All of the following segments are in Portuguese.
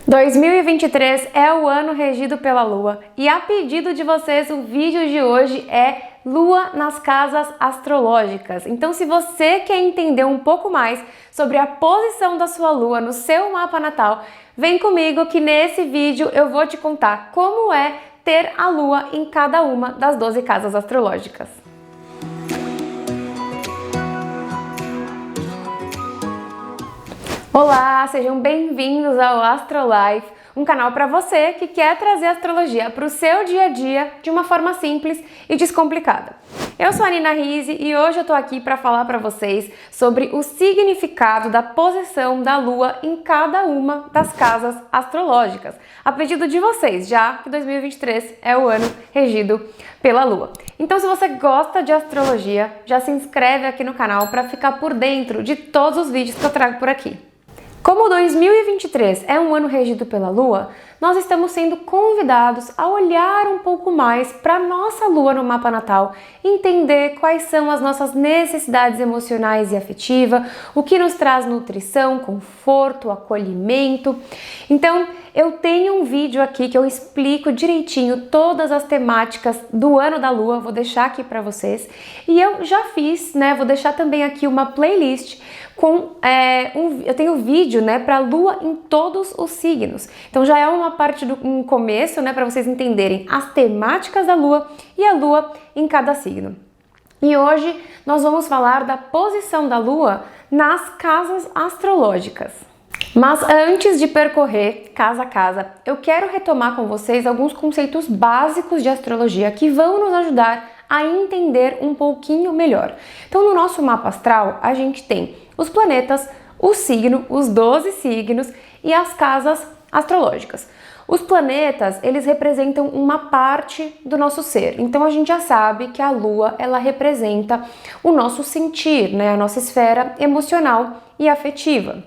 2023 é o ano regido pela Lua e a pedido de vocês o vídeo de hoje é Lua nas casas astrológicas. Então se você quer entender um pouco mais sobre a posição da sua Lua no seu mapa natal, vem comigo que nesse vídeo eu vou te contar como é ter a Lua em cada uma das 12 casas astrológicas. Olá, sejam bem-vindos ao Astrolife, um canal para você que quer trazer a astrologia para o seu dia a dia de uma forma simples e descomplicada. Eu sou a Nina Rizzi e hoje eu tô aqui para falar para vocês sobre o significado da posição da Lua em cada uma das casas astrológicas, a pedido de vocês, já que 2023 é o ano regido pela Lua. Então, se você gosta de astrologia, já se inscreve aqui no canal para ficar por dentro de todos os vídeos que eu trago por aqui. Como 2023 é um ano regido pela Lua, nós estamos sendo convidados a olhar um pouco mais para a nossa Lua no mapa natal, entender quais são as nossas necessidades emocionais e afetivas, o que nos traz nutrição, conforto, acolhimento. Então, eu tenho um vídeo aqui que eu explico direitinho todas as temáticas do ano da Lua, vou deixar aqui para vocês. E eu já fiz, vou deixar também aqui uma playlist com eu tenho vídeo, para Lua em todos os signos. Então já é uma parte do começo, para vocês entenderem as temáticas da Lua e a Lua em cada signo. E hoje nós vamos falar da posição da Lua nas casas astrológicas. Mas antes de percorrer casa a casa, eu quero retomar com vocês alguns conceitos básicos de astrologia que vão nos ajudar a entender um pouquinho melhor. Então, no nosso mapa astral, a gente tem os planetas, o signo, os 12 signos e as casas astrológicas. Os planetas, eles representam uma parte do nosso ser. Então, a gente já sabe que a Lua, ela representa o nosso sentir, a nossa esfera emocional e afetiva.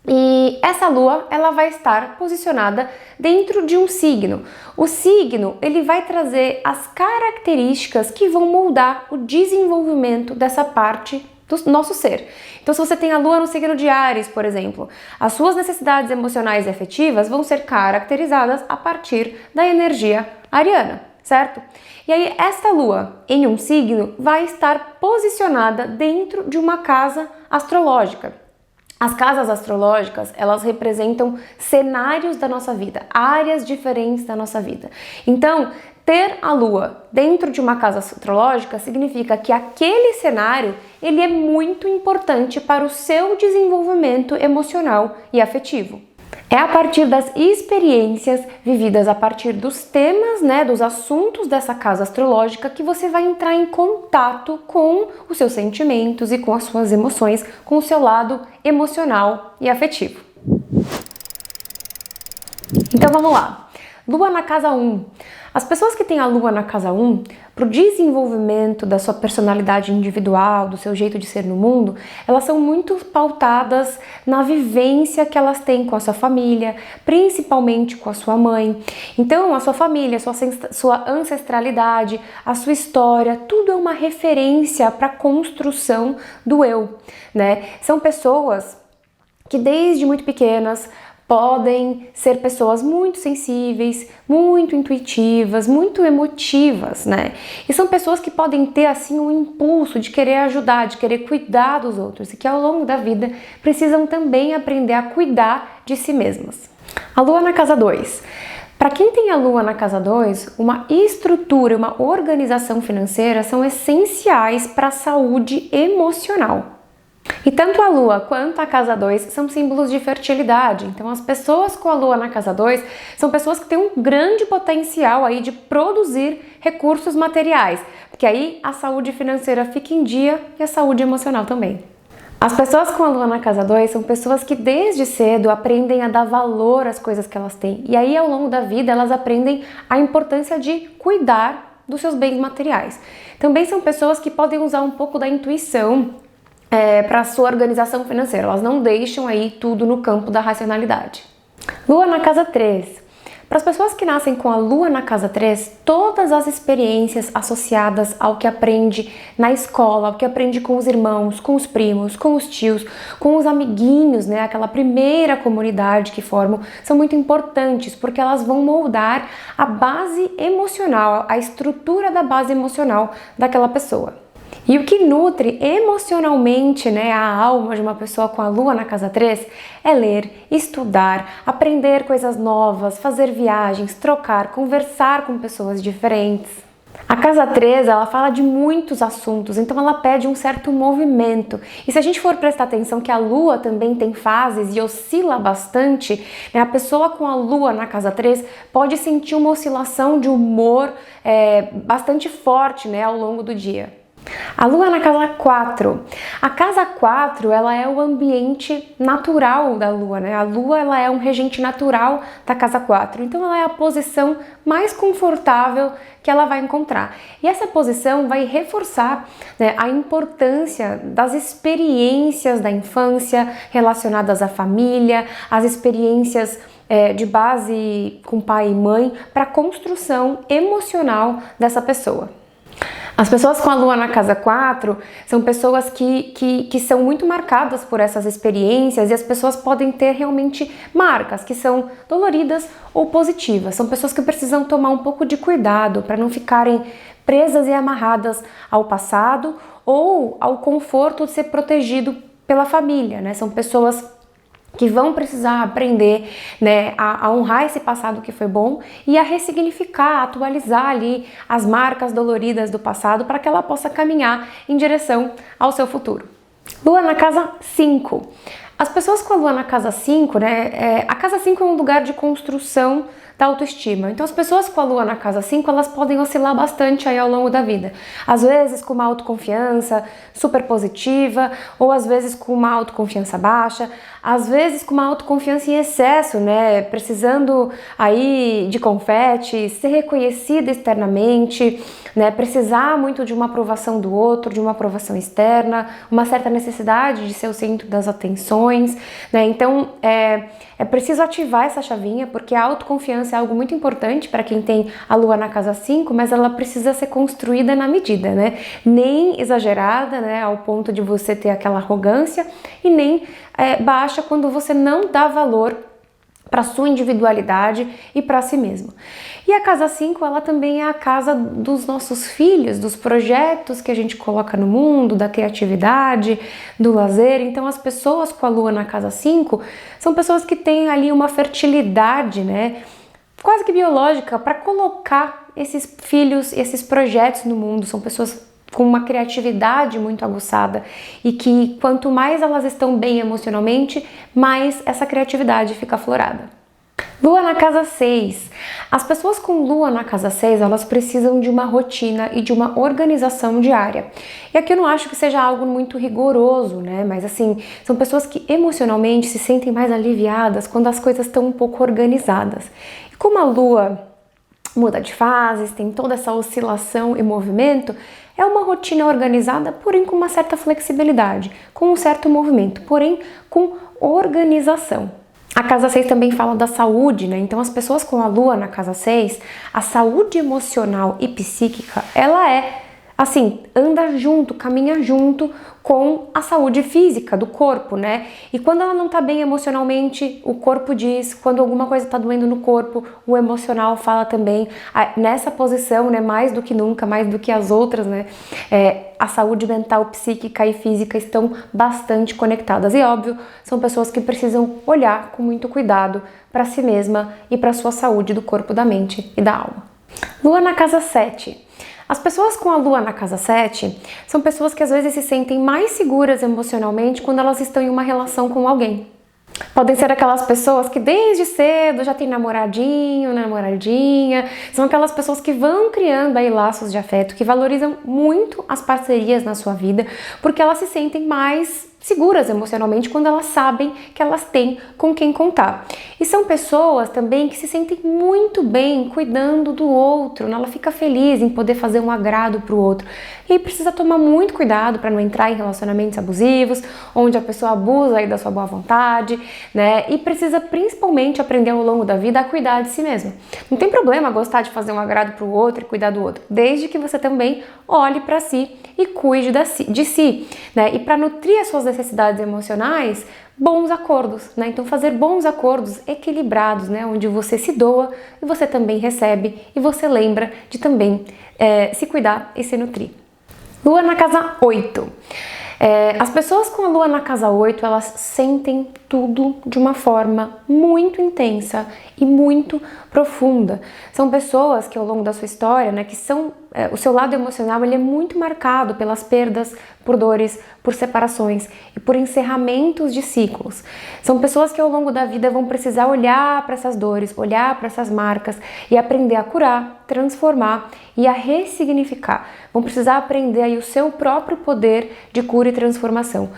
E essa Lua, ela vai estar posicionada dentro de um signo. O signo, ele vai trazer as características que vão moldar o desenvolvimento dessa parte do nosso ser. Então, se você tem a Lua no signo de Áries, por exemplo, as suas necessidades emocionais e afetivas vão ser caracterizadas a partir da energia ariana, certo? E aí, essa Lua em um signo vai estar posicionada dentro de uma casa astrológica. As casas astrológicas, elas representam cenários da nossa vida, áreas diferentes da nossa vida. Então, ter a Lua dentro de uma casa astrológica significa que aquele cenário, ele é muito importante para o seu desenvolvimento emocional e afetivo. É a partir das experiências vividas a partir dos temas, dos assuntos dessa casa astrológica que você vai entrar em contato com os seus sentimentos e com as suas emoções, com o seu lado emocional e afetivo. Então vamos lá. Lua na casa 1. As pessoas que têm a Lua na casa 1, para o desenvolvimento da sua personalidade individual, do seu jeito de ser no mundo, elas são muito pautadas na vivência que elas têm com a sua família, principalmente com a sua mãe. Então, a sua família, sua ancestralidade, a sua história, tudo é uma referência para a construção do eu, São pessoas que desde muito pequenas podem ser pessoas muito sensíveis, muito intuitivas, muito emotivas, E são pessoas que podem ter, assim, um impulso de querer ajudar, de querer cuidar dos outros e que ao longo da vida precisam também aprender a cuidar de si mesmas. A Lua na casa 2. Para quem tem a Lua na casa 2, uma estrutura, uma organização financeira são essenciais para a saúde emocional. E tanto a Lua quanto a casa 2 são símbolos de fertilidade. Então, as pessoas com a Lua na casa 2 são pessoas que têm um grande potencial aí de produzir recursos materiais, porque aí a saúde financeira fica em dia e a saúde emocional também. As pessoas com a Lua na casa 2 são pessoas que desde cedo aprendem a dar valor às coisas que elas têm. E aí, ao longo da vida, elas aprendem a importância de cuidar dos seus bens materiais. Também são pessoas que podem usar um pouco da intuição para a sua organização financeira. Elas não deixam aí tudo no campo da racionalidade. Lua na casa 3. Para as pessoas que nascem com a Lua na casa 3, todas as experiências associadas ao que aprende na escola, ao que aprende com os irmãos, com os primos, com os tios, com os amiguinhos, né, aquela primeira comunidade que formam, são muito importantes porque elas vão moldar a base emocional, a estrutura da base emocional daquela pessoa. E o que nutre emocionalmente, né, a alma de uma pessoa com a Lua na casa 3 é ler, estudar, aprender coisas novas, fazer viagens, trocar, conversar com pessoas diferentes. A casa 3, ela fala de muitos assuntos, então ela pede um certo movimento. E se a gente for prestar atenção que a Lua também tem fases e oscila bastante, né, a pessoa com a Lua na casa 3 pode sentir uma oscilação de humor bastante forte, né, ao longo do dia. A Lua na casa 4. A casa 4, ela é o ambiente natural da Lua, né? A Lua, ela é um regente natural da casa 4. Então, ela é a posição mais confortável que ela vai encontrar. E essa posição vai reforçar, né, a importância das experiências da infância relacionadas à família, as experiências de base com pai e mãe para a construção emocional dessa pessoa. As pessoas com a Lua na casa 4 são pessoas que são muito marcadas por essas experiências e as pessoas podem ter realmente marcas que são doloridas ou positivas. São pessoas que precisam tomar um pouco de cuidado para não ficarem presas e amarradas ao passado ou ao conforto de ser protegido pela família, né? São pessoas que vão precisar aprender, né, a honrar esse passado que foi bom e a ressignificar, atualizar ali as marcas doloridas do passado para que ela possa caminhar em direção ao seu futuro. Lua na casa 5. As pessoas com a Lua na casa 5, né, a casa 5 é um lugar de construção da autoestima. Então as pessoas com a Lua na casa 5, elas podem oscilar bastante aí ao longo da vida. Às vezes com uma autoconfiança super positiva, ou às vezes com uma autoconfiança baixa, às vezes com uma autoconfiança em excesso, né, precisando aí de confete, ser reconhecida externamente, né, precisar muito de uma aprovação do outro, de uma aprovação externa, uma certa necessidade de ser o centro das atenções, né? Então é preciso ativar essa chavinha, porque a autoconfiança é algo muito importante para quem tem a Lua na casa 5, mas ela precisa ser construída na medida, né? Nem exagerada, né, ao ponto de você ter aquela arrogância, e nem baixa quando você não dá valor para sua individualidade e para si mesmo. E a casa 5, ela também é a casa dos nossos filhos, dos projetos que a gente coloca no mundo, da criatividade, do lazer. Então as pessoas com a Lua na casa 5 são pessoas que têm ali uma fertilidade, né, quase que biológica, para colocar esses filhos, esses projetos no mundo. São pessoas com uma criatividade muito aguçada e que quanto mais elas estão bem emocionalmente, mais essa criatividade fica aflorada. Lua na casa 6. As pessoas com Lua na casa 6, elas precisam de uma rotina e de uma organização diária. E aqui eu não acho que seja algo muito rigoroso, né? Mas assim, são pessoas que emocionalmente se sentem mais aliviadas quando as coisas estão um pouco organizadas. E como a Lua muda de fases, tem toda essa oscilação e movimento, é uma rotina organizada, porém com uma certa flexibilidade, com um certo movimento, porém com organização. A casa 6 também fala da saúde, né? Então as pessoas com a Lua na casa 6, a saúde emocional e psíquica, ela assim, anda junto, caminha junto com a saúde física do corpo, né? E quando ela não tá bem emocionalmente, o corpo diz, quando alguma coisa tá doendo no corpo, o emocional fala também. Nessa posição, né, mais do que nunca, mais do que as outras, né, a saúde mental, psíquica e física estão bastante conectadas. E óbvio, são pessoas que precisam olhar com muito cuidado para si mesma e para sua saúde do corpo, da mente e da alma. Lua na casa 7. As pessoas com a Lua na casa 7 são pessoas que às vezes se sentem mais seguras emocionalmente quando elas estão em uma relação com alguém. Podem ser aquelas pessoas que desde cedo já tem namoradinho, namoradinha, são aquelas pessoas que vão criando aí laços de afeto, que valorizam muito as parcerias na sua vida, porque elas se sentem mais seguras emocionalmente quando elas sabem que elas têm com quem contar. E são pessoas também que se sentem muito bem cuidando do outro, né? Ela fica feliz em poder fazer um agrado para o outro. E aí precisa tomar muito cuidado para não entrar em relacionamentos abusivos, onde a pessoa abusa aí da sua boa vontade, né? E precisa principalmente aprender ao longo da vida a cuidar de si mesmo. Não tem problema gostar de fazer um agrado para o outro e cuidar do outro, desde que você também olhe para si e cuide de si, né? E para nutrir as suas necessidades emocionais, bons acordos, né? Então fazer bons acordos equilibrados, né? Onde você se doa e você também recebe e você lembra de também se cuidar e se nutrir. Lua na casa 8. As pessoas com a lua na casa 8, elas sentem tudo de uma forma muito intensa e muito profunda. São pessoas que ao longo da sua história, né, que são o seu lado emocional, ele é muito marcado pelas perdas, por dores, por separações e por encerramentos de ciclos. São pessoas que ao longo da vida vão precisar olhar para essas dores, olhar para essas marcas e aprender a curar, transformar e a ressignificar. Vão precisar aprender aí o seu próprio poder de cura e transformação.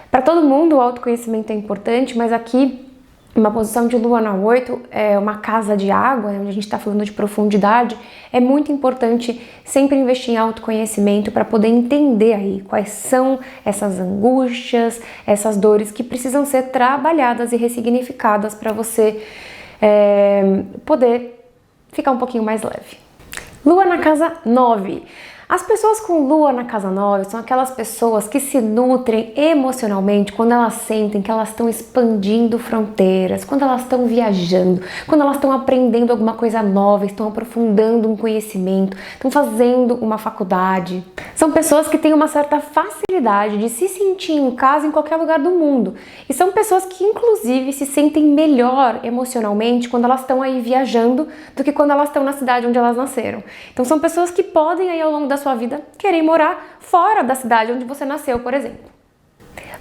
Para todo mundo o autoconhecimento é importante, mas aqui uma posição de lua na 8, uma casa de água, onde a gente está falando de profundidade, é muito importante sempre investir em autoconhecimento para poder entender aí quais são essas angústias, essas dores que precisam ser trabalhadas e ressignificadas para você poder ficar um pouquinho mais leve. Lua na casa 9. As pessoas com lua na casa 9 são aquelas pessoas que se nutrem emocionalmente quando elas sentem que elas estão expandindo fronteiras, quando elas estão viajando, quando elas estão aprendendo alguma coisa nova, estão aprofundando um conhecimento, estão fazendo uma faculdade. São pessoas que têm uma certa facilidade de se sentir em casa em qualquer lugar do mundo. E são pessoas que inclusive se sentem melhor emocionalmente quando elas estão aí viajando do que quando elas estão na cidade onde elas nasceram. Então são pessoas que podem aí ao longo da sua vida querer morar fora da cidade onde você nasceu, por exemplo.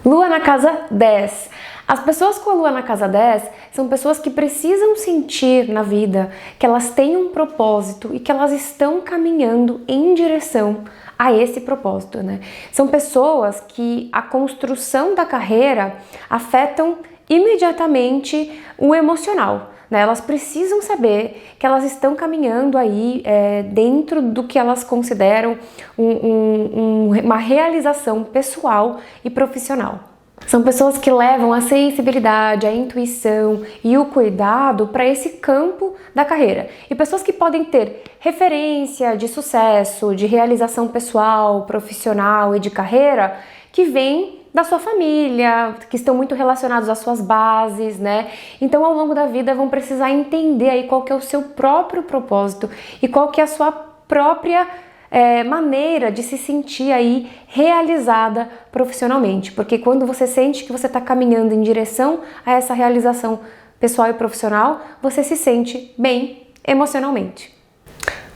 Lua na casa 10. As pessoas com a lua na casa 10 são pessoas que precisam sentir na vida que elas têm um propósito e que elas estão caminhando em direção a esse propósito, né? São pessoas que a construção da carreira afetam imediatamente o emocional. Elas precisam saber que elas estão caminhando aí dentro do que elas consideram uma realização pessoal e profissional. São pessoas que levam a sensibilidade, a intuição e o cuidado para esse campo da carreira. E pessoas que podem ter referência de sucesso, de realização pessoal, profissional e de carreira que vem da sua família, que estão muito relacionados às suas bases, né? Então, ao longo da vida, vão precisar entender aí qual que é o seu próprio propósito e qual que é a sua própria maneira de se sentir aí realizada profissionalmente. Porque quando você sente que você está caminhando em direção a essa realização pessoal e profissional, você se sente bem emocionalmente.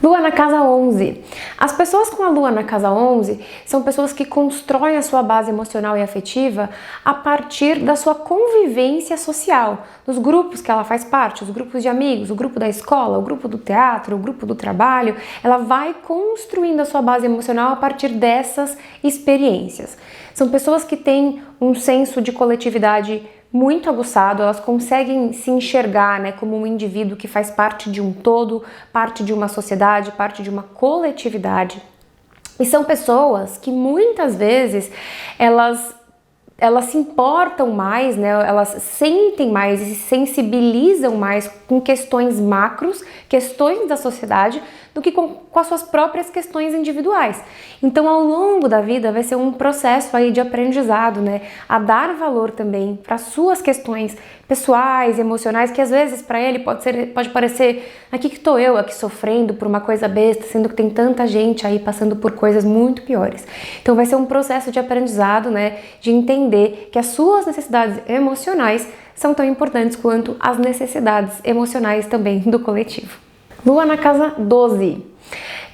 Lua na casa 11. As pessoas com a lua na casa 11 são pessoas que constroem a sua base emocional e afetiva a partir da sua convivência social, dos grupos que ela faz parte, os grupos de amigos, o grupo da escola, o grupo do teatro, o grupo do trabalho. Ela vai construindo a sua base emocional a partir dessas experiências. São pessoas que têm um senso de coletividade muito aguçado, elas conseguem se enxergar, né, como um indivíduo que faz parte de um todo, parte de uma sociedade, parte de uma coletividade. E são pessoas que muitas vezes elas se importam mais, né? Elas sentem mais e se sensibilizam mais com questões macros, questões da sociedade, do que com as suas próprias questões individuais. Então, ao longo da vida, vai ser um processo aí de aprendizado, né? A dar valor também para suas questões pessoais, emocionais, que às vezes para ele pode parecer, aqui que estou eu aqui sofrendo por uma coisa besta, sendo que tem tanta gente aí passando por coisas muito piores. Então, vai ser um processo de aprendizado, né? De entender que as suas necessidades emocionais são tão importantes quanto as necessidades emocionais também do coletivo. Lua na casa 12.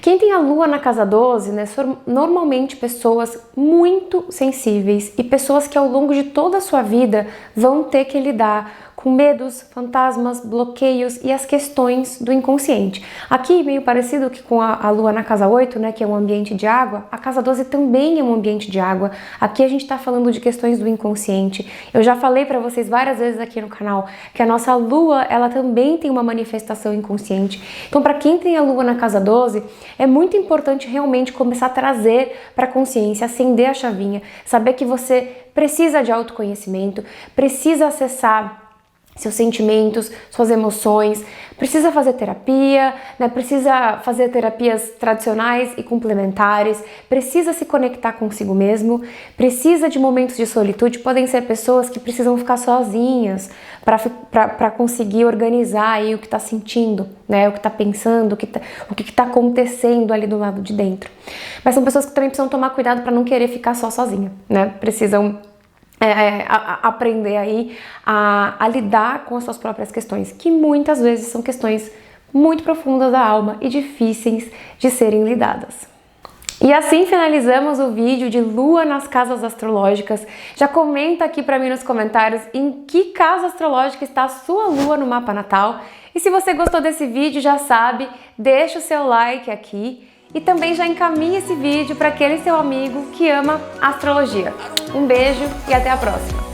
Quem tem a lua na casa 12, né, são normalmente pessoas muito sensíveis e pessoas que ao longo de toda a sua vida vão ter que lidar com medos, fantasmas, bloqueios e as questões do inconsciente. Aqui, meio parecido que com a Lua na casa 8, né, que é um ambiente de água, a casa 12 também é um ambiente de água. Aqui a gente está falando de questões do inconsciente. Eu já falei para vocês várias vezes aqui no canal que a nossa Lua, ela também tem uma manifestação inconsciente. Então, para quem tem a Lua na casa 12, é muito importante realmente começar a trazer para a consciência, acender a chavinha, saber que você precisa de autoconhecimento, precisa acessar seus sentimentos, suas emoções, precisa fazer terapia, né? Precisa fazer terapias tradicionais e complementares, precisa se conectar consigo mesmo, precisa de momentos de solitude. Podem ser pessoas que precisam ficar sozinhas para conseguir organizar aí o que está sentindo, né? O que está pensando, o que está acontecendo ali do lado de dentro. Mas são pessoas que também precisam tomar cuidado para não querer ficar só sozinha, né? Precisam aprender aí a lidar com as suas próprias questões, que muitas vezes são questões muito profundas da alma e difíceis de serem lidadas. E assim finalizamos o vídeo de Lua nas casas astrológicas. Já comenta aqui para mim nos comentários em que casa astrológica está a sua Lua no mapa natal. E se você gostou desse vídeo, já sabe, deixa o seu like aqui. E também já encaminhe esse vídeo para aquele seu amigo que ama astrologia. Um beijo e até a próxima!